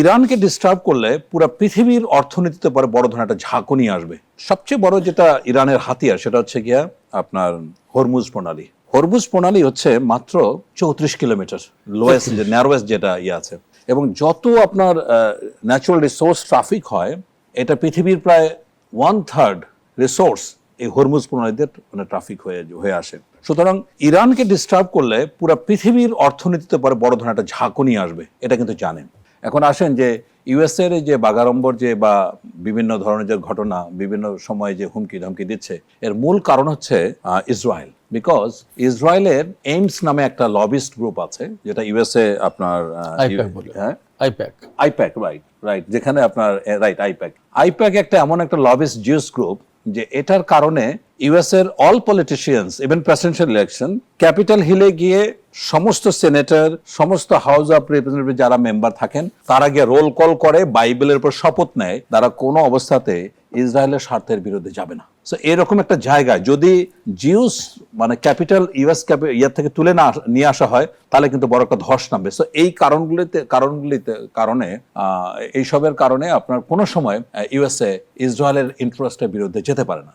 ইরানকে ডিস্টার্ব করলে পুরো পৃথিবীর অর্থনীতিতে পরে বড় ধরনের একটা ঝাঁকুনি আসবে। সবচেয়ে বড় যেটা ইরানের হাতিয়ার সেটা হচ্ছে গিয়া আপনার হরমুজ প্রণালী। হরমুজ প্রণালী হচ্ছে মাত্র 34 কিলোমিটার, লোয়েস্ট যে ন্যারোয়েস্ট যেটা আছে, এবং যত আপনার ন্যাচারাল রিসোর্স ট্রাফিক হয়, এটা পৃথিবীর প্রায় 1/3 রিসোর্স এই হরমুজ প্রণালীতে মানে ট্রাফিক হয়ে আসে। সুতরাং ইরানকে ডিস্টার্ব করলে পুরো পৃথিবীর অর্থনীতিতে পরে বড় ধরনের একটা ঝাঁকুনি আসবে, এটা কিন্তু জানেন। এখন আসেন যে ইউএস এর যে বাগাড়ম্বর যে বা বিভিন্ন ধরনের যে ঘটনা বিভিন্ন সময়ে যে হুমকি ধামকি দিচ্ছে, এর মূল কারণ হচ্ছে ইসরায়েল। বিকজ ইসরায়েলের এইমস নামে একটা লবিস্ট গ্রুপ আছে, যেটা ইউএসএ আপনার আইপ্যাক রাইট, যেখানে আপনার রাইট আইপ্যাক একটা এমন একটা লবিস্ট জিউস গ্রুপ যে এটার কারণে ইউএস এর all politicians, even presidential election, capital হিলে গিয়ে সমস্ত সেনেটর, সমস্ত হাউস অফ রিপ্রেজেন্টেটিভ যারা মেম্বার থাকেন, তারা গিয়ে রোল কল করে বাইবেলের উপর শপথ নেয় তারা কোনো অবস্থাতে ইসরায়েলের স্বার্থের বিরুদ্ধে যাবে না। সো এরকম একটা জায়গায় যদি জিউস মানে ক্যাপিটাল ইউএস ইয়ার থেকে তুলে নিয়ে আসা হয়, তাহলে কিন্তু বড় একটা ধস নামবে। সো এই কারণে এইসবের কারণে আপনার কোনো সময় ইউএসএ ইসরায়েলের ইন্টারেস্টের বিরুদ্ধে যেতে পারে না।